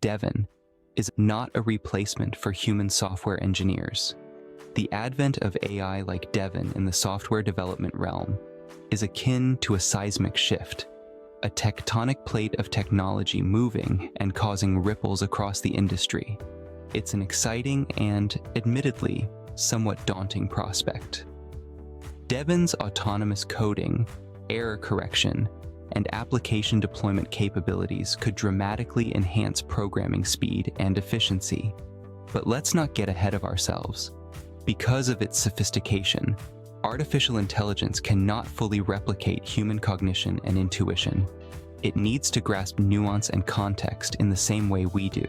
Devin, is not a replacement for human software engineers. The advent of AI like Devin in the software development realm is akin to a seismic shift, a tectonic plate of technology moving and causing ripples across the industry. It's an exciting and, admittedly, somewhat daunting prospect. Devin's autonomous coding, error correction, and application deployment capabilities could dramatically enhance programming speed and efficiency. But let's not get ahead of ourselves. Because of its sophistication, artificial intelligence cannot fully replicate human cognition and intuition. It needs to grasp nuance and context in the same way we do.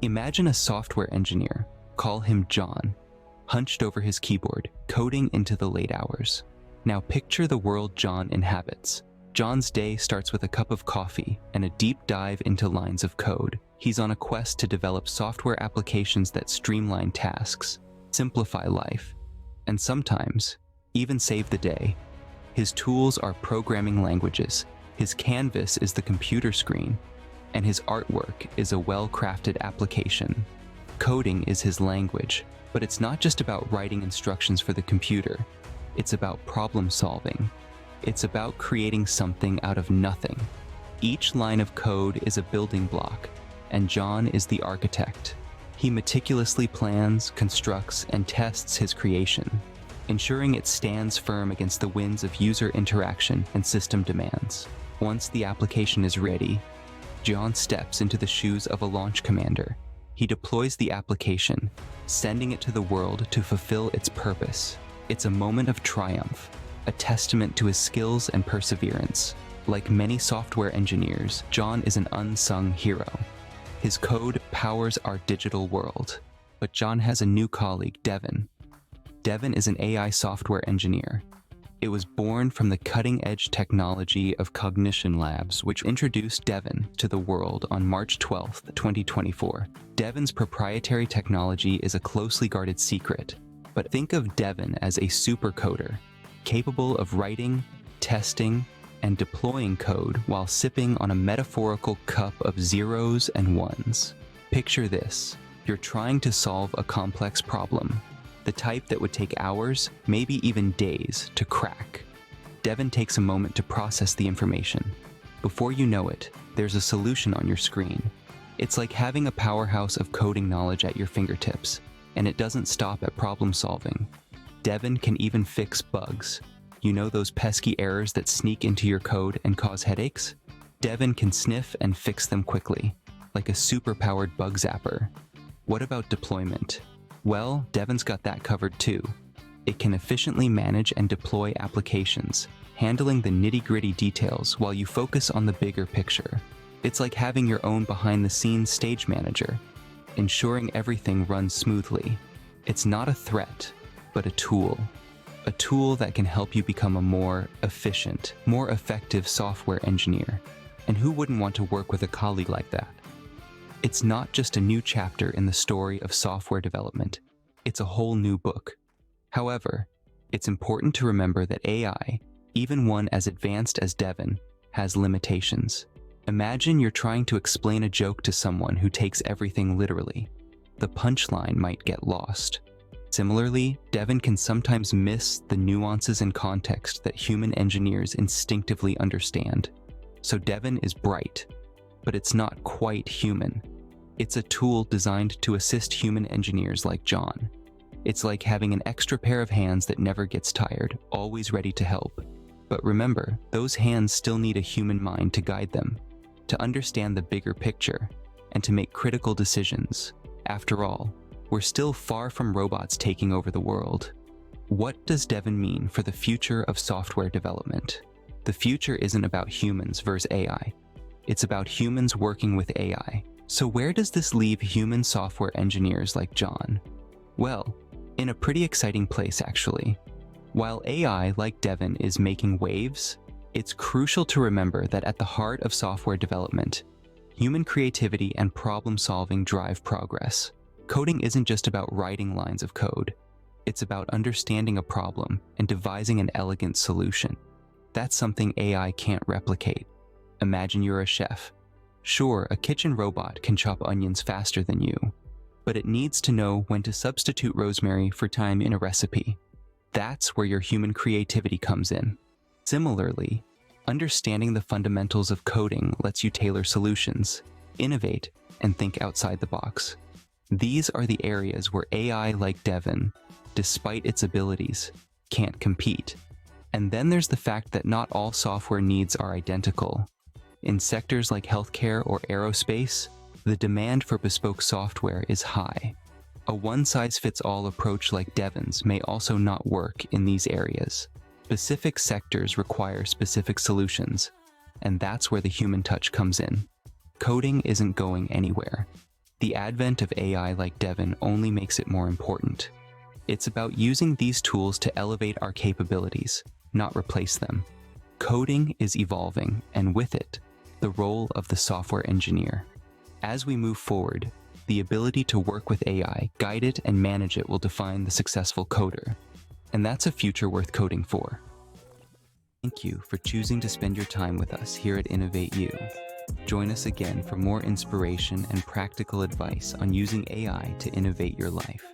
Imagine a software engineer, call him John, hunched over his keyboard, coding into the late hours. Now picture the world John inhabits. John's day starts with a cup of coffee and a deep dive into lines of code. He's on a quest to develop software applications that streamline tasks, simplify life, and sometimes even save the day. His tools are programming languages, his canvas is the computer screen, and his artwork is a well-crafted application. Coding is his language, but it's not just about writing instructions for the computer. It's about problem solving. It's about creating something out of nothing. Each line of code is a building block, and John is the architect. He meticulously plans, constructs, and tests his creation, ensuring it stands firm against the winds of user interaction and system demands. Once the application is ready, John steps into the shoes of a launch commander. He deploys the application, sending it to the world to fulfill its purpose. It's a moment of triumph, a testament to his skills and perseverance. Like many software engineers, John is an unsung hero. His code powers our digital world. But John has a new colleague, Devin. Devin is an AI software engineer. It was born from the cutting-edge technology of Cognition Labs, which introduced Devin to the world on March 12, 2024. Devin's proprietary technology is a closely guarded secret, but think of Devin as a supercoder, capable of writing, testing, and deploying code while sipping on a metaphorical cup of zeros and ones. Picture this: you're trying to solve a complex problem, the type that would take hours, maybe even days, to crack. Devin takes a moment to process the information. Before you know it, there's a solution on your screen. It's like having a powerhouse of coding knowledge at your fingertips, and it doesn't stop at problem solving. Devin can even fix bugs. You know those pesky errors that sneak into your code and cause headaches? Devin can sniff and fix them quickly, like a super-powered bug zapper. What about deployment? Well, Devin's got that covered too. It can efficiently manage and deploy applications, handling the nitty-gritty details while you focus on the bigger picture. It's like having your own behind-the-scenes stage manager, ensuring everything runs smoothly. It's not a threat, but a tool that can help you become a more efficient, more effective software engineer. And who wouldn't want to work with a colleague like that? It's not just a new chapter in the story of software development, it's a whole new book. However, it's important to remember that AI, even one as advanced as Devin, has limitations. Imagine you're trying to explain a joke to someone who takes everything literally. The punchline might get lost. Similarly, Devin can sometimes miss the nuances and context that human engineers instinctively understand. So Devin is bright, but it's not quite human. It's a tool designed to assist human engineers like John. It's like having an extra pair of hands that never gets tired, always ready to help. But remember, those hands still need a human mind to guide them, to understand the bigger picture, and to make critical decisions. After all, we're still far from robots taking over the world. What does Devin mean for the future of software development? The future isn't about humans versus AI. It's about humans working with AI. So where does this leave human software engineers like John? Well, in a pretty exciting place actually. While AI, like Devin, is making waves, it's crucial to remember that at the heart of software development, human creativity and problem-solving drive progress. Coding isn't just about writing lines of code. It's about understanding a problem and devising an elegant solution. That's something AI can't replicate. Imagine you're a chef. Sure, a kitchen robot can chop onions faster than you, but it needs to know when to substitute rosemary for thyme in a recipe. That's where your human creativity comes in. Similarly, understanding the fundamentals of coding lets you tailor solutions, innovate, and think outside the box. These are the areas where AI like Devin, despite its abilities, can't compete. And then there's the fact that not all software needs are identical. In sectors like healthcare or aerospace, the demand for bespoke software is high. A one-size-fits-all approach like Devin's may also not work in these areas. Specific sectors require specific solutions, and that's where the human touch comes in. Coding isn't going anywhere. The advent of AI like Devin only makes it more important. It's about using these tools to elevate our capabilities, not replace them. Coding is evolving, and with it, the role of the software engineer. As we move forward, the ability to work with AI, guide it, and manage it will define the successful coder. And that's a future worth coding for. Thank you for choosing to spend your time with us here at Innovate You. Join us again for more inspiration and practical advice on using AI to innovate your life.